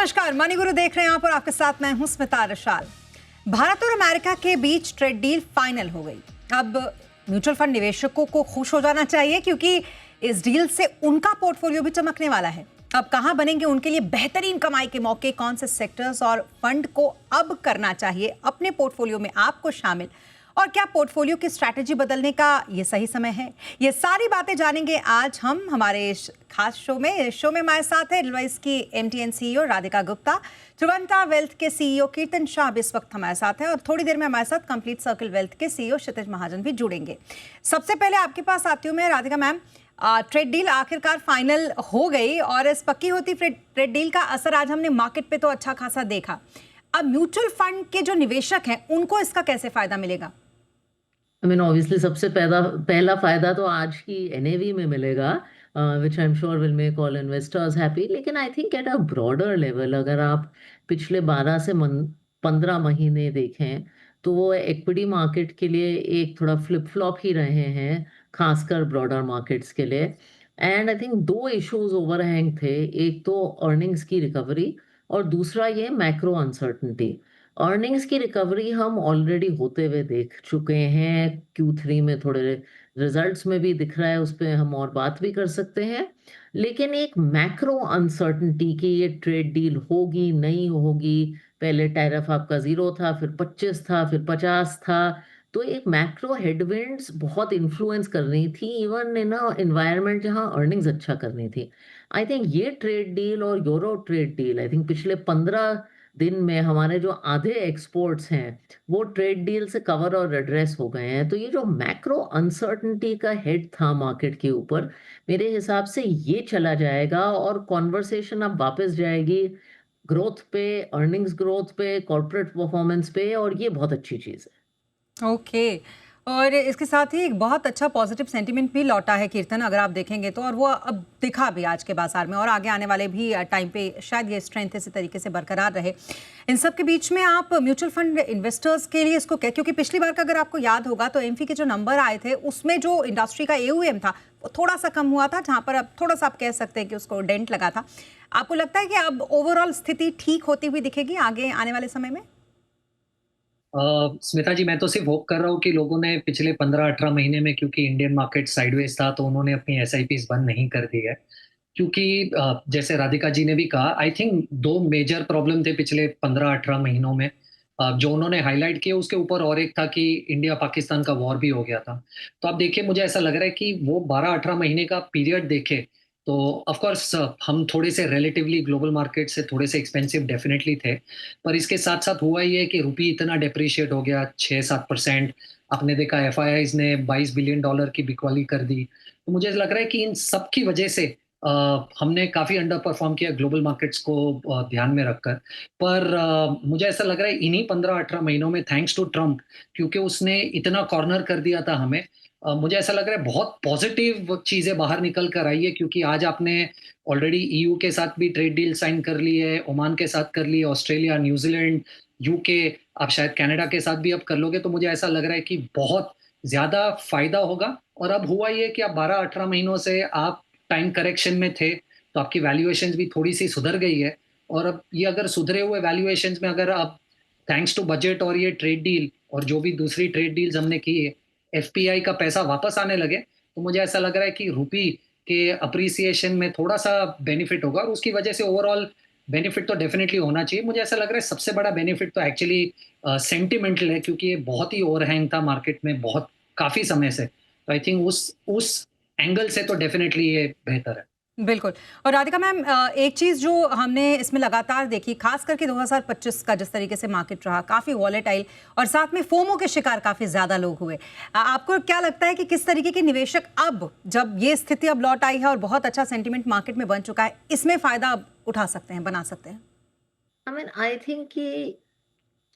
नमस्कार, मनी गुरु देख रहे हैं आप और आपके साथ मैं हूं स्मिता रशाल। भारत और अमेरिका के बीच ट्रेड डील फाइनल हो गई। अब म्यूचुअल फंड निवेशकों को खुश हो जाना चाहिए क्योंकि इस डील से उनका पोर्टफोलियो भी चमकने वाला है। अब कहां बनेंगे उनके लिए बेहतरीन कमाई के मौके, कौन से सेक्टर्स और फंड को अब करना चाहिए अपने पोर्टफोलियो में आपको शामिल, और क्या पोर्टफोलियो की स्ट्रैटेजी बदलने का ये सही समय है, ये सारी बातें जानेंगे आज हम हमारे खास शो में। इस शो में हमारे साथ है एडवाइस की एमटीएन सीईओ राधिका गुप्ता, त्रिवंता वेल्थ के सीईओ कीर्तन शाह भी इस वक्त हमारे साथ हैं, और थोड़ी देर में हमारे साथ कंप्लीट सर्कल वेल्थ के सीईओ क्षितिज महाजन भी जुड़ेंगे। सबसे पहले आपके पास आती हूँ मैं राधिका मैम। ट्रेड डील आखिरकार फाइनल हो गई और इस पक्की होती ट्रेड डील का असर आज हमने मार्केट पे तो अच्छा खासा देखा। अब म्यूचुअल फंड के जो निवेशक हैं उनको इसका कैसे फायदा मिलेगा? ऑब्वियसली सबसे पहला फायदा तो आज की एनएवी में मिलेगा, which I am sure will make all investors happy. लेकिन I think at a broader level अगर आप पिछले 12 से 15 महीने देखें तो वो इक्विटी मार्केट के लिए एक थोड़ा फ्लिप फ्लॉप ही रहे हैं, खासकर ब्रॉडर मार्केट्स के लिए। एंड आई थिंक दो इश्यूज ओवरहैंग थे, एक तो अर्निंग्स की रिकवरी और दूसरा ये मैक्रो अनसर्टनिटी। अर्निंग्स की रिकवरी हम ऑलरेडी होते हुए देख चुके हैं, Q3 में थोड़े रिजल्ट्स में भी दिख रहा है, उस पे हम और बात भी कर सकते हैं। लेकिन एक मैक्रो अनसर्टनिटी कि ये ट्रेड डील होगी नहीं होगी, पहले टैरिफ आपका 0 था, फिर 25 था, फिर 50 था, तो एक मैक्रो हेडविंड्स बहुत इन्फ्लुएंस कर रही थी इवन इन अ एनवायरनमेंट जहां अर्निंग्स अच्छा करनी थी। आई थिंक ये ट्रेड डील और euro trade deal I think पिछले 15 दिन में हमारे जो आधे एक्सपोर्ट्स हैं वो ट्रेड डील से कवर और एड्रेस हो गए हैं। तो ये जो मैक्रो अनसर्टनिटी का हेड था मार्केट के ऊपर, मेरे हिसाब से ये चला जाएगा और कॉन्वर्सेशन अब वापस जाएगी ग्रोथ पे, अर्निंग्स ग्रोथ पे, कॉर्पोरेट परफॉर्मेंस पे, और ये बहुत अच्छी चीज़ है। ओके। और इसके साथ ही एक बहुत अच्छा पॉजिटिव सेंटीमेंट भी लौटा है कीर्तन, अगर आप देखेंगे तो, और वो अब दिखा भी आज के बाजार में, और आगे आने वाले भी टाइम पे शायद ये स्ट्रेंथ इसी तरीके से बरकरार रहे। इन सब के बीच में आप म्यूचुअल फंड इन्वेस्टर्स के लिए इसको क्या, क्योंकि पिछली बार का अगर आपको याद होगा तो एमफी के जो नंबर आए थे उसमें जो इंडस्ट्री का एयूएम था वो थोड़ा सा कम हुआ था, जहां पर अब थोड़ा सा आप कह सकते हैं कि उसको डेंट लगा था। आपको लगता है कि अब ओवरऑल स्थिति ठीक होती हुई दिखेगी आगे आने वाले समय में? स्मिता जी, मैं तो सिर्फ होप कर रहा हूँ कि लोगों ने पिछले 15-18 महीने में, क्योंकि इंडियन मार्केट साइडवेज था, तो उन्होंने अपनी एसआईपीज बंद नहीं कर दी है। क्योंकि जैसे राधिका जी ने भी कहा, आई थिंक दो मेजर प्रॉब्लम थे पिछले 15-18 महीनों में, जो उन्होंने हाईलाइट किए। उसके ऊपर और एक था कि इंडिया पाकिस्तान का वॉर भी हो गया था। तो आप देखिए, मुझे ऐसा लग रहा है कि वो 12-18 महीने का पीरियड देखे तो ऑफ कोर्स हम थोड़े से रिलेटिवली ग्लोबल मार्केट से थोड़े से एक्सपेंसिव डेफिनेटली थे। पर इसके साथ साथ हुआ ये कि रुपी इतना डेप्रिशिएट हो गया, 6-7%। आपने देखा एफआईआईज ने $22 बिलियन की बिकवाली कर दी। तो मुझे लग रहा है कि इन सब की वजह से हमने काफ़ी अंडर परफॉर्म किया ग्लोबल मार्केट्स को ध्यान में रखकर। पर मुझे ऐसा लग रहा है इन्हीं 15-18 महीनों में, थैंक्स टू ट्रम्प, क्योंकि उसने इतना कॉर्नर कर दिया था हमें, मुझे ऐसा लग रहा है बहुत पॉजिटिव चीज़ें बाहर निकल कर आई है। क्योंकि आज आपने ऑलरेडी ईयू के साथ भी ट्रेड डील साइन कर ली है, ओमान के साथ कर ली है, ऑस्ट्रेलिया, न्यूजीलैंड, यूके, आप शायद कनाडा के साथ भी अब कर लोगे। तो मुझे ऐसा लग रहा है कि बहुत ज़्यादा फ़ायदा होगा। और अब हुआ ये कि आप 12-18 महीनों से आप टाइम करेक्शन में थे, तो आपकी वैल्यूएशंस भी थोड़ी-सी सुधर गई है। और अब ये अगर सुधरे हुए वैल्यूएशंस में अगर आप थैंक्स टू बजट और ये ट्रेड डील और जो भी दूसरी ट्रेड डील्स हमने की है, एफपीआई का पैसा वापस आने लगे, तो मुझे ऐसा लग रहा है कि रुपी के अप्रिसिएशन में थोड़ा-सा बेनिफिट होगा, और उसकी वजह से ओवरऑल बेनिफिट तो डेफिनिटली होना चाहिए। मुझे ऐसा लग रहा है सबसे बड़ा बेनिफिट तो एक्चुअली सेंटिमेंटल है, क्योंकि ये बहुत ही ओवरहैंग था मार्केट में बहुत काफ़ी समय से। तो आई थिंक उस एंगल से तो डेफिनिटली ये बेहतर है। बिल्कुल। और राधिका मैम, एक चीज़ जो हमने इसमें लगातार देखी, खास करके 2025 का जिस तरीके से मार्केट रहा, काफ़ी वॉलेटाइल, और साथ में फोमो के शिकार काफ़ी ज़्यादा लोग हुए। आपको क्या लगता है कि किस तरीके के निवेशक अब, जब ये स्थिति अब लौट आई है और बहुत अच्छा सेंटिमेंट मार्केट में बन चुका है, इसमें फ़ायदा अब उठा सकते हैं, बना सकते हैं? आई थिंक कि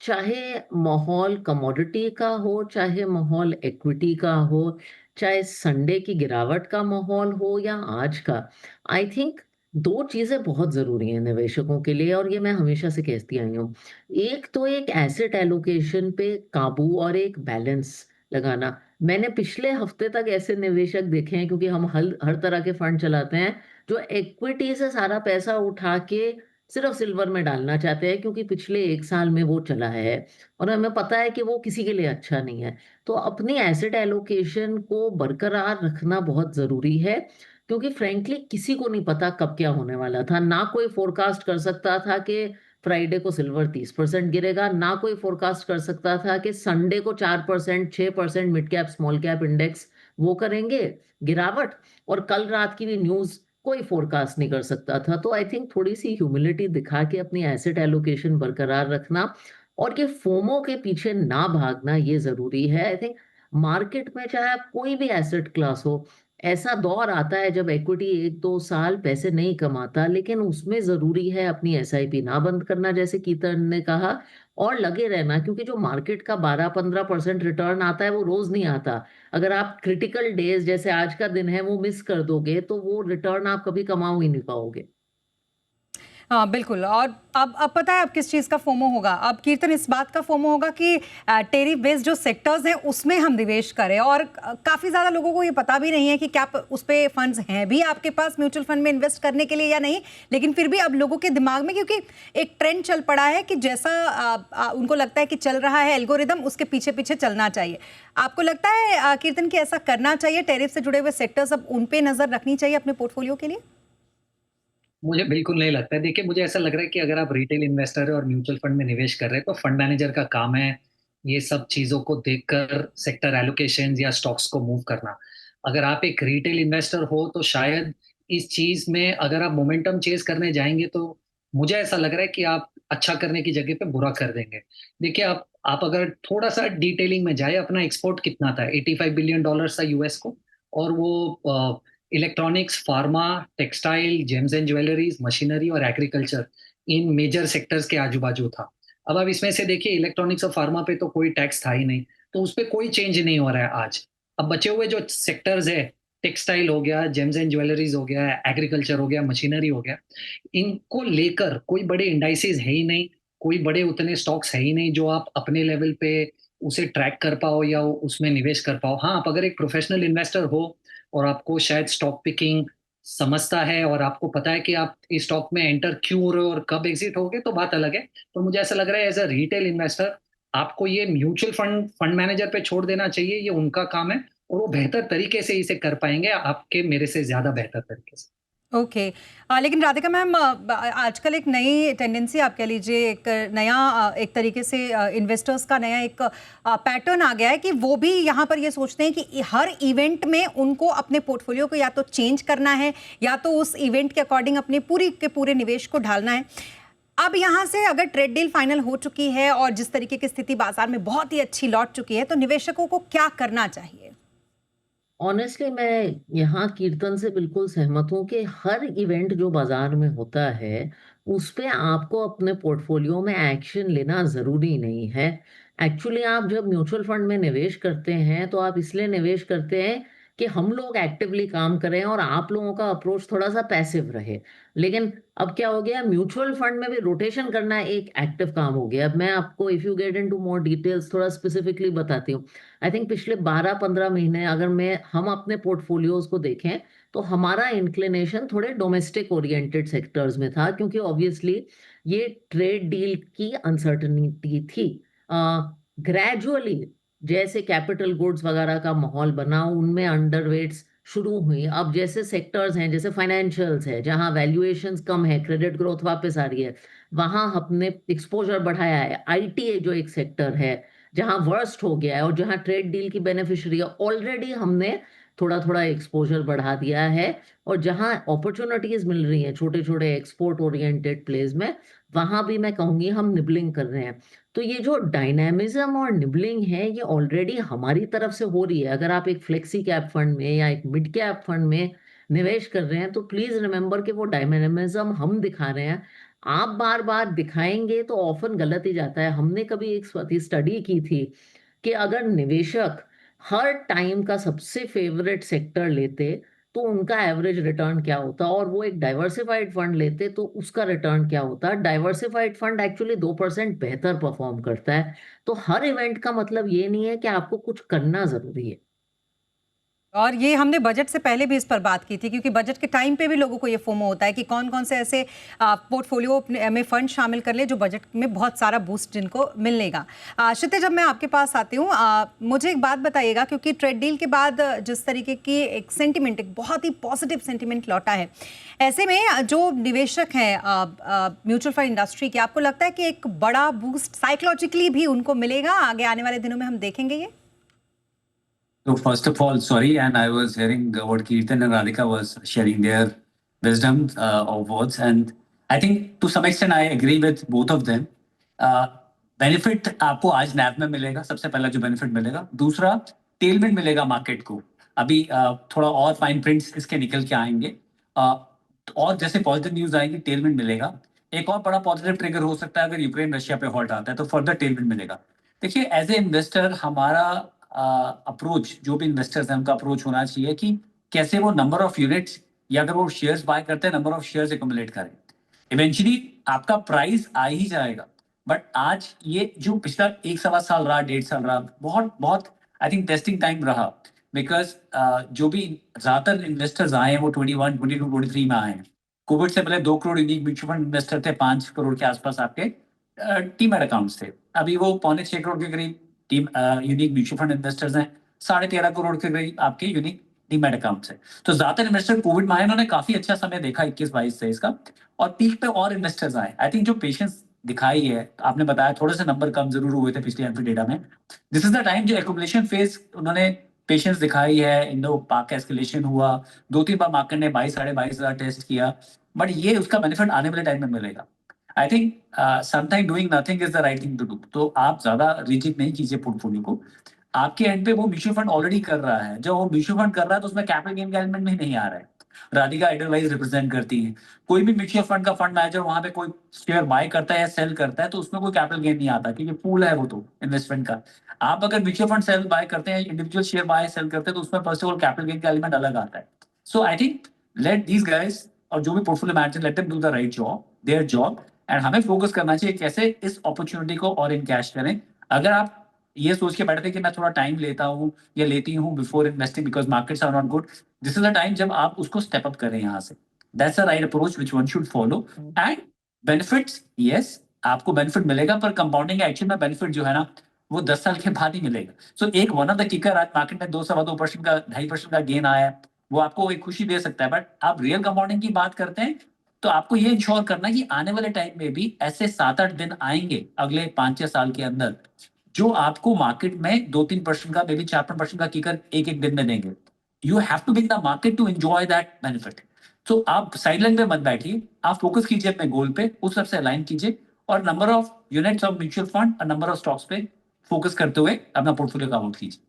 चाहे माहौल कमोडिटी का हो, चाहे माहौल इक्विटी का हो, चाहे संडे की गिरावट का माहौल हो या आज का, आई थिंक दो चीजें बहुत जरूरी हैं निवेशकों के लिए, और ये मैं हमेशा से कहती आई हूँ। एक तो एक एसेट एलोकेशन पे काबू और एक बैलेंस लगाना। मैंने पिछले हफ्ते तक ऐसे निवेशक देखे हैं, क्योंकि हम हर हर तरह के फंड चलाते हैं, जो इक्विटी से सारा पैसा उठा के सिर्फ सिल्वर में डालना चाहते हैं क्योंकि पिछले 1 साल में वो चला है और हमें पता है कि वो किसी के लिए अच्छा नहीं है। तो अपनी एसेट एलोकेशन को बरकरार रखना बहुत ज़रूरी है क्योंकि फ्रैंकली किसी को नहीं पता कब क्या होने वाला था। ना कोई फ़ोरकास्ट कर सकता था कि फ्राइडे को सिल्वर 30% गिरेगा, ना कोई फ़ोरकास्ट कर सकता था कि संडे को 4%, 6% mid cap, small cap index वो करेंगे गिरावट और कल रात की भी न्यूज़ कोई फ़ोरकास्ट नहीं कर सकता था। तो आई थिंक थोड़ी-सी ह्यूमिलिटी दिखा के अपनी एसेट एलोकेशन बरकरार रखना और ये फोमो के पीछे ना भागना ये ज़रूरी है। आई थिंक मार्केट में चाहे आप कोई भी एसेट क्लास हो, ऐसा दौर आता है जब इक्विटी 1-2 साल पैसे नहीं कमाता, लेकिन उसमें ज़रूरी है अपनी एसआईपी ना बंद करना जैसे कीर्तन ने कहा और लगे रहना क्योंकि जो मार्केट का 12-15% रिटर्न आता है वो रोज़ नहीं आता। अगर आप क्रिटिकल डेज़ जैसे आज का दिन है वो मिस कर दोगे तो वो रिटर्न आप कभी कमा ही नहीं पाओगे। हाँ, बिल्कुल। और अब पता है अब किस चीज़ का फोमो होगा? अब कीर्तन इस बात का फोमो होगा कि टैरिफ बेस्ड जो सेक्टर्स हैं उसमें हम निवेश करें और काफ़ी ज़्यादा लोगों को ये पता भी नहीं है कि क्या उस पे फंड्स हैं भी आपके पास म्यूचुअल फंड में इन्वेस्ट करने के लिए या नहीं। लेकिन फिर भी अब लोगों के दिमाग में क्योंकि एक ट्रेंड चल पड़ा है कि जैसा उनको लगता है कि चल रहा है एल्गोरिदम उसके पीछे-पीछे चलना चाहिए। आपको लगता है कीर्तन कि ऐसा करना चाहिए? टैरिफ से जुड़े हुए सेक्टर्स अब उन पे नज़र रखनी चाहिए अपने पोर्टफोलियो के लिए? मुझे बिल्कुल नहीं लगता है। देखिए, मुझे ऐसा लग रहा है कि अगर आप रिटेल इन्वेस्टर हैं और म्यूचुअल फंड में निवेश कर रहे हैं, तो फंड मैनेजर का काम है, ये सब चीज़ों को देखकर सेक्टर एलोकेशंस या स्टॉक्स को मूव करना। अगर आप एक रिटेल इन्वेस्टर हो, तो शायद इस चीज़ में अगर आप मोमेंटम चेज़ करने जाएँगे, तो मुझे ऐसा लग रहा है कि आप अच्छा करने की जगह पे बुरा कर देंगे। देखिए, आप अगर थोड़ा-सा डिटेलिंग में जाएँ, अपना एक्सपोर्ट कितना था? $85 बिलियन था यूएस को और वो electronics, pharma, textile, James and jewelleries, machinery और एग्रीकल्चर इन मेजर सेक्टर्स के आजू-बाजू था। अब आप इसमें से देखिए इलेक्ट्रॉनिक्स और फार्मा पे तो कोई टैक्स था ही नहीं, तो उसपे कोई चेंज नहीं हो रहा है आज। अब बचे हुए जो सेक्टर्स है, टेक्सटाइल हो गया, जेम्स एंड ज्वेलरीज हो गया, एग्रीकल्चर हो गया, मशीनरी हो गया, इनको लेकर कोई बड़े इंडाइसेस है ही नहीं, कोई बड़े उतने स्टॉक्स है ही नहीं जो आप अपने लेवल पे उसे ट्रैक कर पाओ या उसमें निवेश कर पाओ। हाँ, आप अगर एक प्रोफेशनल इन्वेस्टर हो और आपको शायद स्टॉक पिकिंग समझता है और आपको पता है कि आप इस स्टॉक में एंटर क्यों हो रहे हो और कब एग्जिट होगे तो बात अलग है। तो मुझे ऐसा लग रहा है एज़ अ रिटेल इन्वेस्टर आपको ये म्यूचुअल फंड मैनेजर पे छोड़ देना चाहिए, ये उनका काम है और वो बेहतर तरीके से इसे कर पाएँगे आपके मेरे से ज़्यादा बेहतर तरीके से। ओके। लेकिन राधिका मैम आजकल एक नई टेंडेंसी आप कह लीजिए एक नया एक तरीके से इन्वेस्टर्स का नया एक पैटर्न आ गया है कि वो भी यहाँ पर ये सोचते हैं कि हर इवेंट में उनको अपने पोर्टफोलियो को या तो चेंज करना है या तो उस इवेंट के अकॉर्डिंग अपने पूरी के पूरे निवेश को ढालना है। अब यहाँ से अगर ट्रेड डील फाइनल हो चुकी है और जिस तरीके की स्थिति बाजार में बहुत ही अच्छी लौट चुकी है तो निवेशकों को क्या करना चाहिए? ऑनेस्टली मैं यहाँ कीर्तन से बिल्कुल सहमत हूँ कि हर इवेंट जो बाजार में होता है उस पे आपको अपने पोर्टफोलियो में एक्शन लेना ज़रूरी नहीं है। एक्चुअली आप जब म्यूचुअल फंड में निवेश करते हैं तो आप इसलिए निवेश करते हैं कि हम लोग एक्टिवली काम करें और आप लोगों का अप्रोच थोड़ा सा पैसिव रहे। लेकिन अब क्या हो गया, म्यूचुअल फंड में भी रोटेशन करना एक एक्टिव काम हो गया। अब मैं आपको if you get into more details थोड़ा स्पेसिफिकली बताती हूँ। आई थिंक पिछले 12-15 महीने अगर मैं हम अपने पोर्टफोलियोज को देखें तो हमारा इंक्लिनेशन थोड़े डोमेस्टिक ओरिएंटेड सेक्टर्स में था क्योंकि ऑब्वियसली ये ट्रेड डील की अनसर्टनिटी थी। ग्रेजुअली जैसे कैपिटल गुड्स वगैरह का माहौल बना उनमें अंडरवेट्स शुरू हुई। अब जैसे सेक्टर्स हैं जैसे फाइनेंशियल्स है जहां वैल्यूएशंस कम है, क्रेडिट ग्रोथ वापस आ रही है, वहां हमने एक्सपोजर बढ़ाया है। आईटी जो एक सेक्टर है जहां वर्स्ट हो गया है और जहां ट्रेड डील की बेनिफिशियरी है ऑलरेडी हमने थोड़ा थोड़ा एक्सपोजर बढ़ा दिया है। और जहां अपॉर्चुनिटीज मिल रही हैं छोटे छोटे एक्सपोर्ट ओरिएंटेड प्लेस में, वहां भी मैं कहूंगी हम निबलिंग कर रहे हैं। तो ये जो डायनामिज्म और निबलिंग है ये ऑलरेडी हमारी तरफ से हो रही है। अगर आप एक फ्लेक्सी कैप फंड में या एक मिड कैप फंड में निवेश कर रहे हैं तो प्लीज रिमेंबर कि वो डायनामिज्म हम दिखा रहे हैं। आप बार बार दिखाएंगे तो ऑफन गलत ही जाता है। हमने कभी एक स्टडी की थी कि अगर निवेशक हर टाइम का सबसे फेवरेट सेक्टर लेते तो उनका एवरेज रिटर्न क्या होता, और वो एक डाइवर्सिफाइड फंड लेते तो उसका रिटर्न क्या होता। डाइवर्सिफाइड फंड एक्चुअली 2% बेहतर परफॉर्म करता है। तो हर इवेंट का मतलब ये नहीं है कि आपको कुछ करना जरूरी है। और ये हमने बजट से पहले भी इस पर बात की थी, क्योंकि बजट के टाइम पे भी लोगों को ये फोमो होता है कि कौन कौन से ऐसे पोर्टफोलियो में फंड शामिल कर ले जो बजट में बहुत सारा बूस्ट जिनको मिलेगा। क्षितिज, जब मैं आपके पास आती हूँ, मुझे एक बात बताइएगा, क्योंकि ट्रेड डील के बाद जिस तरीके की एक सेंटिमेंट, एक बहुत ही पॉजिटिव सेंटिमेंट लौटा है, ऐसे में जो निवेशक हैं म्यूचुअल फंड इंडस्ट्री के, आपको लगता है कि एक बड़ा बूस्ट साइकोलॉजिकली भी उनको मिलेगा? आगे आने वाले दिनों में हम देखेंगे ये? So first of all, sorry, and I was hearing what Kirtan and Radhika was sharing their wisdom of words, and I think to some extent I agree with both of them. Benefit आपको आज नैव में मिलेगा, सबसे पहला जो benefit मिलेगा। दूसरा, टेलमेंट मिलेगा मार्केट को। अभी थोड़ा और फाइन प्रिंट्स इसके निकल के आएंगे, और जैसे पॉजिटिव न्यूज आएगी टेलमेंट मिलेगा। एक और बड़ा पॉजिटिव ट्रिगर हो सकता है अगर यूक्रेन रशिया पे हॉल्ट आता है, तो फर्दर टेलमेंट मिलेगा। देखिए, एज ए इन्वेस्टर हमारा अप्रोच, जो भी इन्वेस्टर्स हैं उनका अप्रोच होना चाहिए कि कैसे वो नंबर ऑफ यूनिट्स, या अगर वो शेयर्स बाय करते हैं, नंबर ऑफ शेयर्स एक्युमुलेट करें। इवेंचुअली आपका प्राइस आ ही जाएगा, बट आज ये जो पिछला 1-1.25 साल रहा, 1.5 साल रहा, बहुत बहुत आई थिंक टेस्टिंग टाइम रहा, बिकॉज जो भी ज्यादातर इन्वेस्टर्स आए हैं वो 21, 22, 23 में आए हैं। कोविड से पहले 2 crore unique mutual fund investor थे, 5 करोड़ के आसपास आपके टीमैट अकाउंट्स थे। अभी वो 6.25 करोड़ के करीब team unique mutual fund investors हैं, 13.5 करोड़ के करीब आपके यूनिक डीमैट अकाउंट्स है। तो ज्यादातर इन्वेस्टर कोविड में आए, उन्होंने काफी अच्छा समय देखा 21-22 का, और पीक पे और इन्वेस्टर्स आए। आई थिंक जो पेशेंस दिखाई है, आपने बताया थोड़े से नंबर कम जरूर हुए थे पिछले एमपी डेटा में, दिस इज द टाइम जो एक्युमुलेशन फेज उन्होंने पेशेंस दिखाई है। इंडो पाक एस्केलेशन हुआ, 2-3 बार मार्केट ने 22-22,500 टेस्ट किया, बट ये उसका बेनिफिट आने वाले टाइम में मिलेगा। I think sometime doing nothing is the right thing to do. तो आप ज्यादा रिजिड नहीं कीजिए पोर्टफोलियो को। आपके एंड पे वो म्यूचुअल फंड ऑलरेडी कर रहा है, जब वो म्यूचुअल फंड कर रहा है तो उसमें कैपिटल गेन का एलिमेंट भी नहीं आ रहा है। राधिका एडलवाइज रिप्रेजेंट करती है, कोई भी म्यूचुअल फंड का फंड मैनेजर वहां पे कोई शेयर बाय करता है या सेल करता है, तो उसमें कोई कैपिटल गेन नहीं आता, क्योंकि पूल है वो तो इन्वेस्टमेंट का। आप अगर म्यूचुअल फंड सेल बाय करते हैं, इंडिविजुअल शेयर बाय सेल करते हैं, तो उसमें first of all capital gain का एलिमेंट अलग आता है। So I think let these guys, और जो भी portfolio manager, let them do the right job, their job, and हमें फोकस करना चाहिए कैसे इस अपॉर्चुनिटी को और इनकैश करें। अगर आप ये सोच के बैठते कि मैं थोड़ा टाइम लेता हूँ या लेती हूँ before investing because markets are not good, this is the time जब आप उसको स्टेप अप करें यहाँ से। That's the right approach which one should follow. And benefits, yes, आपको बेनिफिट मिलेगा, पर कंपाउंडिंग एक्शन में बेनिफिट जो है ना, वो 10 साल के बाद ही मिलेगा। सो एक वन ऑफ द किकर, आज मार्केट में 2-2.25% का 2.5% का गेन आया है, वो आपको एक खुशी दे सकता है, बट आप रियल कंपाउंडिंग की बात करते हैं तो आपको ये इंश्योर करना है कि आने वाले टाइम में भी ऐसे 7-8 दिन आएंगे अगले 5-6 साल के अंदर, जो आपको मार्केट में 2-3% का, मे बी 4-5% का किकर एक दिन में देंगे। You have to be in the market to enjoy that benefit. तो आप साइडलाइन पे मत बैठिए, आप फोकस कीजिए अपने गोल पे, उस सबसे अलाइन कीजिए, और number of units of mutual fund और नंबर ऑफ स्टॉक्स पे फोकस करते हुए अपना पोर्टफोलियो का आउट कीजिए।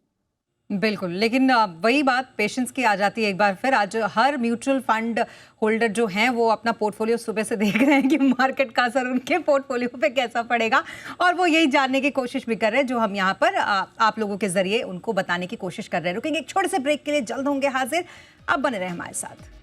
बिल्कुल, लेकिन वही बात पेशेंस की आ जाती है एक बार फिर। आज हर म्यूचुअल फंड होल्डर जो हैं वो अपना पोर्टफोलियो सुबह से देख रहे हैं कि मार्केट का असर उनके पोर्टफोलियो पे कैसा पड़ेगा, और वो यही जानने की कोशिश भी कर रहे हैं, जो हम यहाँ पर आप लोगों के जरिए उनको बताने की कोशिश कर रहे हैं। रुकेंगे एक छोटे से ब्रेक के लिए, जल्द होंगे हाजिर, अब बने रहे हमारे साथ।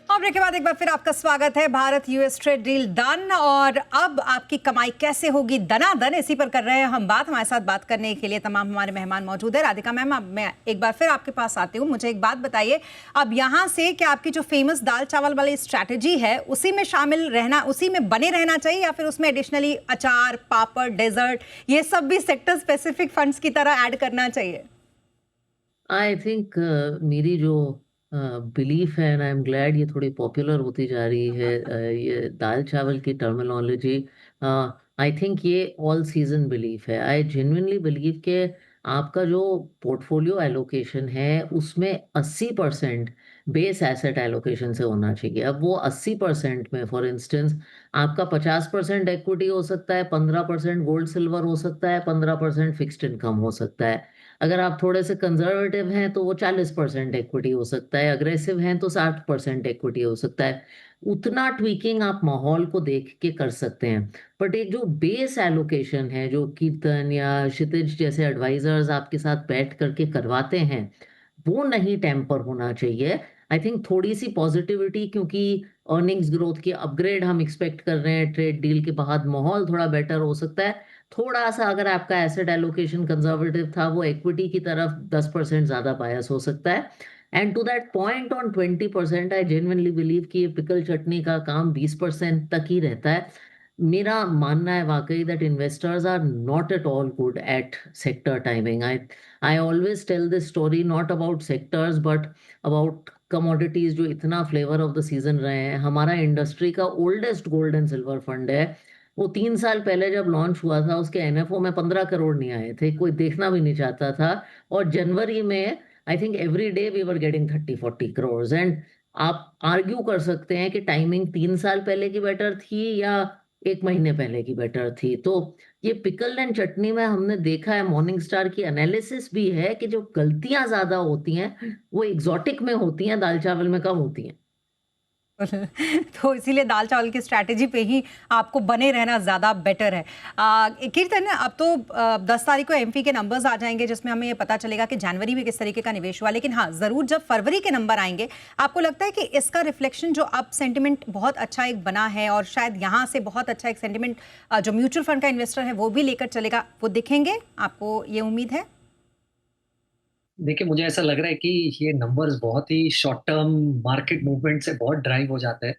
और ब्रेक के बाद एक बार फिर आपका स्वागत है। Bharat US trade deal done, और अब आपकी कमाई कैसे होगी दनादन, इसी पर कर रहे हैं हम बात। हमारे साथ बात करने के लिए तमाम हमारे मेहमान मौजूद है। राधिका मैम, अब मैं एक बार फिर आपके पास आती हूँ। मुझे एक बात बताइए, अब यहाँ से क्या आपकी जो फेमस दाल चावल वाली स्ट्रैटेजी है उसी में शामिल रहना, उसी में बने रहना चाहिए, या फिर उसमें एडिशनली अचार, पापड़, डेजर्ट, ये सब भी सेक्टर स्पेसिफिक फंड्स की तरह ऐड करना चाहिए? आई थिंक मेरी जो बिलीफ है, एंड आई एम ग्लैड ये थोड़ी पॉपुलर होती जा रही है, ये दाल चावल की टर्मिनोलॉजी, आई थिंक ये ऑल सीजन बिलीफ है। आई जेन्युइनली बिलीव के आपका जो पोर्टफोलियो एलोकेशन है उसमें 80% बेस एसेट एलोकेशन से होना चाहिए। अब वो 80% में फॉर इंस्टेंस आपका 50% इक्विटी हो सकता है, 15% गोल्ड सिल्वर हो सकता है, 15% फिक्स्ड इनकम हो सकता है। अगर आप थोड़े से कंजर्वेटिव हैं तो वो 40% इक्विटी हो सकता है, अग्रेसिव हैं तो 60% इक्विटी हो सकता है। उतना ट्वीकिंग आप माहौल को देख के कर सकते हैं, बट एक जो बेस एलोकेशन है, जो कीर्तन या क्षितिज जैसे एडवाइजर्स आपके साथ बैठ करके करवाते हैं, वो नहीं टेम्पर होना चाहिए। आई थिंक थोड़ी सी पॉजिटिविटी, क्योंकि अर्निंग्स ग्रोथ की अपग्रेड हम एक्सपेक्ट कर रहे हैं, ट्रेड डील के बाद माहौल थोड़ा बेटर हो सकता है, थोड़ा सा अगर आपका एसेट एलोकेशन कंजर्वेटिव था, वो इक्विटी की तरफ 10% ज्यादा बायस हो सकता है। And to that point on 20%, I genuinely believe कि ये पिकल चटनी का काम 20% तक ही रहता है। मेरा मानना है वाकई that investors are not at all good at sector timing. I always tell this story not about sectors but about commodities जो इतना फ्लेवर ऑफ द सीजन रहे हैं। हमारा इंडस्ट्री का oldest gold and silver fund है, वो 3 साल पहले जब लॉन्च हुआ था उसके एनएफओ में 15 करोड़ नहीं आए थे, कोई देखना भी नहीं चाहता था। और जनवरी में I think every day we were getting 30-40 crore. And आप आर्ग्यू कर सकते हैं कि टाइमिंग 3 साल पहले की बेटर थी या 1 महीने पहले की बेटर थी। तो ये पिकल एंड चटनी में हमने देखा है, मॉर्निंग स्टार की एनालिसिस भी है कि जो गलतियां ज्यादा होती हैं वो एग्जॉटिक में होती हैं, दाल चावल में कम होती हैं। तो इसीलिए दाल चावल की स्ट्रैटेजी पे ही आपको बने रहना ज़्यादा बेटर है। कीर्तन, अब तो 10 तारीख को एमपी के नंबर्स आ जाएंगे जिसमें हमें ये पता चलेगा कि जनवरी में किस तरीके का निवेश हुआ, लेकिन हाँ ज़रूर जब फरवरी के नंबर आएंगे आपको लगता है कि इसका रिफ्लेक्शन जो अब सेंटिमेंट बहुत अच्छा एक बना है और शायद यहाँ से बहुत अच्छा एक सेंटिमेंट जो म्यूचुअल फंड का इन्वेस्टर है वो भी लेकर चलेगा, वो दिखेंगे? आपको ये उम्मीद है? देखिए, मुझे ऐसा लग रहा है कि ये नंबर्स बहुत ही शॉर्ट टर्म मार्केट मूवमेंट से बहुत ड्राइव हो जाते हैं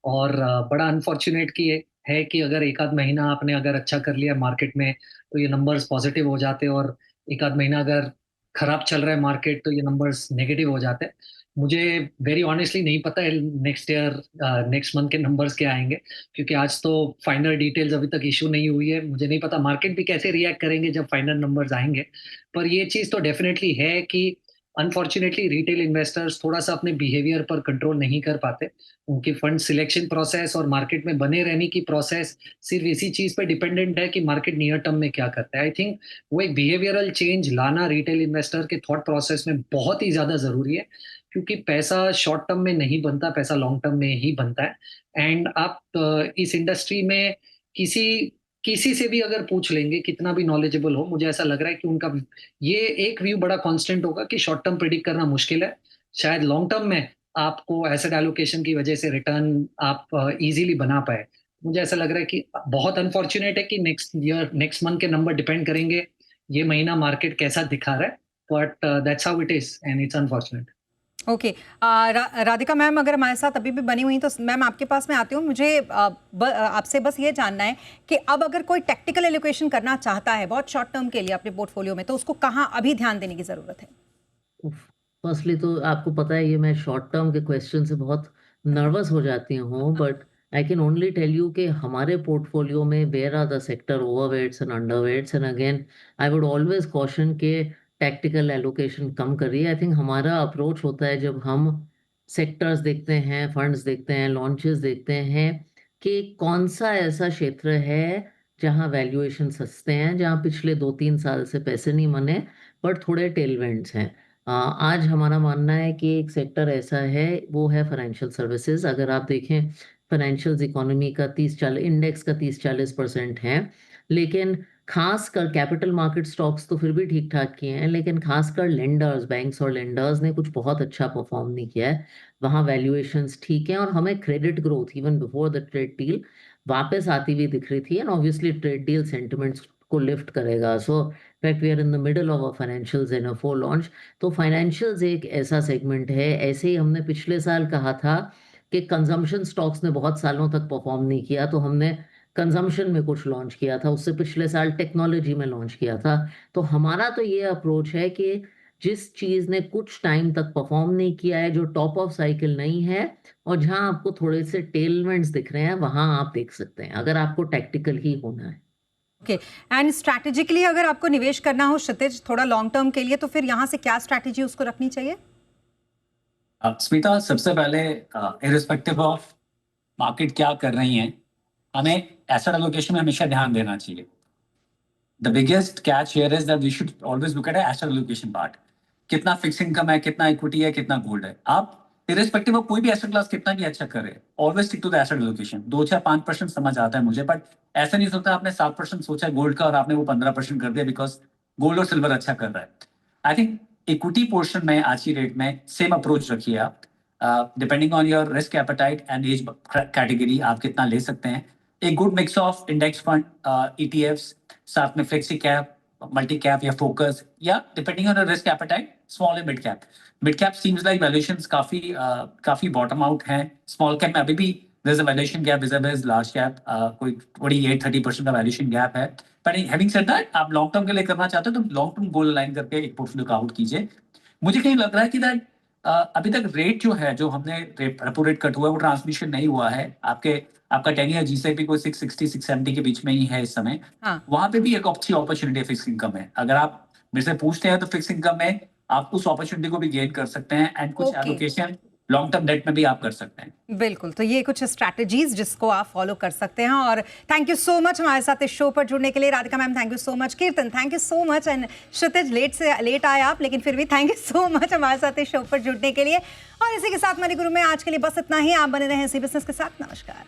और बड़ा अनफॉर्चुनेट कि है कि अगर एक आध महीना आपने अगर अच्छा कर लिया मार्केट में तो ये नंबर्स पॉजिटिव हो जाते हैं और एक आध महीना अगर खराब चल रहा है मार्केट तो ये नंबर्स नेगेटिव हो जाते हैं। मुझे वेरी ऑनेस्टली नहीं पता है नेक्स्ट ईयर नेक्स्ट मंथ के नंबर्स क्या आएंगे, क्योंकि आज तो फाइनल डिटेल्स अभी तक इशू नहीं हुई है। मुझे नहीं पता मार्केट भी कैसे रिएक्ट करेंगे जब फाइनल नंबर्स आएंगे। पर ये चीज़ तो डेफिनेटली है कि अनफॉर्चुनेटली रिटेल इन्वेस्टर्स थोड़ा सा अपने बिहेवियर पर कंट्रोल नहीं कर पाते। उनकी फंड सिलेक्शन प्रोसेस और मार्केट में बने रहने की प्रोसेस सिर्फ इसी चीज़ पे डिपेंडेंट है कि मार्केट नियर टर्म में क्या करता है। आई थिंक वो एक बिहेवियरल चेंज लाना रिटेल इन्वेस्टर के थॉट प्रोसेस में बहुत ही ज़्यादा ज़रूरी है, क्योंकि पैसा शॉर्ट टर्म में नहीं बनता, पैसा लॉन्ग टर्म में ही बनता है। एंड आप इस इंडस्ट्री में किसी किसी से भी अगर पूछ लेंगे, कितना भी नॉलेजेबल हो, मुझे ऐसा लग रहा है कि उनका ये एक व्यू बड़ा कांस्टेंट होगा कि शॉर्ट टर्म प्रेडिक्ट करना मुश्किल है। शायद लॉन्ग टर्म में आपको एसेट एलोकेशन की वजह से रिटर्न आप इजीली बना पाए। मुझे ऐसा लग रहा है कि बहुत अनफॉर्चुनेट है कि नेक्स्ट मंथ के नंबर डिपेंड करेंगे ये महीना मार्केट कैसा दिखा रहा है, but that's how it is and it's unfortunate. Okay. Radhika ma'am अगर हमारे साथ अभी भी बनी हुई तो मैम आपके पास मैं आती हूँ। मुझे आपसे बस ये जानना है कि अब अगर कोई टेक्निकल एलोकेशन करना चाहता है बहुत शॉर्ट टर्म के लिए अपने पोर्टफोलियो में, तो उसको कहाँ अभी ध्यान देने की ज़रूरत है? फर्स्टली तो आपको पता है ये मैं शॉर्ट टर्म के क्वेश्चन से बहुत नर्वस हो जाती हूँ, but I can only tell you कि हमारे पोर्टफोलियो में where are the sector overweights and underweights. And again I would always caution के टैक्टिकल एलोकेशन कम करिए। आई थिंक हमारा अप्रोच होता है जब हम सेक्टर्स देखते हैं, फंड्स देखते हैं, लॉन्चेस देखते हैं कि कौन सा ऐसा क्षेत्र है जहाँ वैल्यूएशन सस्ते हैं, जहाँ पिछले 2-3 साल से पैसे नहीं बने बट थोड़े टेलविंड्स हैं। आज हमारा मानना है कि एक सेक्टर ऐसा है, वो है फाइनेंशियल सर्विसेज। अगर आप देखें फाइनेंशियल इकोनॉमी का 30-40 इंडेक्स का 30-40% है, लेकिन खासकर कैपिटल मार्केट स्टॉक्स तो फिर भी ठीक ठाक किए हैं, लेकिन खासकर लेंडर्स, बैंक्स और लेंडर्स ने कुछ बहुत अच्छा परफॉर्म नहीं किया है। वहाँ वैल्यूएशंस ठीक हैं और हमें credit growth even before the trade deal वापस आती हुई दिख रही थी। And obviously trade deal sentiments को लिफ्ट करेगा। So fact we are in the middle of a financials in a for launch. तो फाइनेंशियल्स एक ऐसा सेगमेंट है। ऐसे ही हमने पिछले साल कहा था कि कंजम्पशन स्टॉक्स ने बहुत सालों तक परफॉर्म नहीं किया, तो हमने कंजम्पशन में कुछ लॉन्च किया था। उससे पिछले साल टेक्नोलॉजी में लॉन्च किया था। तो हमारा तो ये अप्रोच है कि जिस चीज ने कुछ टाइम तक परफॉर्म नहीं किया है, जो टॉप ऑफ साइकिल नहीं है और जहां आपको थोड़े से टेलमेंट्स दिख रहे हैं, वहां आप देख सकते हैं, अगर आपको टैक्टिकल ही होना है। ओके। एंड स्ट्रैटेजिकली अगर आपको निवेश करना हो क्षितिज थोड़ा लॉन्ग टर्म के लिए, तो फिर यहाँ से क्या स्ट्रैटेजी उसको रखनी चाहिए? स्मिता, सबसे पहले इररिस्पेक्टिव ऑफ मार्केट क्या कर रही है, हमें एसेट एलोकेशन में हमेशा ध्यान देना चाहिए। The biggest catch here is that we should always look at asset allocation part. कितना फिक्स इनकम है, कितना इक्विटी है, कितना गोल्ड है। आप इररिस्पेक्टिव ऑफ कोई भी एसेट क्लास कितना भी अच्छा करे, always stick to the asset allocation. 2-5% समझ आता है मुझे, बट ऐसा नहीं सोचता आपने 7% सोचा गोल्ड का और आपने वो 15% कर दिया बिकॉज गोल्ड और सिल्वर अच्छा कर रहा है। आई थिंक इक्विटी पोर्शन में आज की रेट में सेम अप्रोच रखिए आप। Depending on your risk appetite and age category आप कितना ले सकते हैं। एक good mix of index fund, ETFs, साथ में फ्लेक्सी कैप, मल्टी कैप या फोकस, या depending on risk appetite small and mid cap. Mid cap seems like valuations काफी बॉटम आउट हैं. स्मॉल कैप में अभी भी there is a valuation gap vis large cap, कोई 28-30% का वैल्यूएशन गैप है. पर हैविंग सेड दैट, आप लॉन्ग टर्म के लिए करना चाहते हो तो लॉन्ग टर्म गोल अलाइन करके एक पोर्टफोलियो का आउट कीजिए. मुझे कहीं लग रहा है कि दैट अभी तक रेट जो है, जो हमने रेपो रेट कट हुआ है, वो ट्रांसमिशन नहीं हुआ है. आपका 10 ईयर G-Sec कोई 660-670 के बीच में ही है इस समय. हाँ. वहां पे भी एक अच्छी अपॉर्चुनिटी फिक्स इनकम है. अगर आप मेरे से पूछते हैं तो फिक्स इनकम में आप उस अपॉर्चुनिटी को भी गेन कर सकते हैं, एंड कुछ Okay. Allocation long term debt में भी आप कर सकते हैं. बिल्कुल, तो ये कुछ स्ट्रैटेजीज जिसको आप फॉलो कर सकते हैं. और थैंक यू सो मच हमारे साथ इस शो पर जुड़ने के लिए. Radhika ma'am thank you so much, Kirtan thank you so much, and Kshitij late आए आप, लेकिन फिर भी थैंक यू सो मच हमारे साथ इस शो पर जुड़ने के लिए. और इसी के साथ मणिगुरु में आज के लिए बस इतना ही. आप बने रहें इसी बिजनेस के साथ. नमस्कार.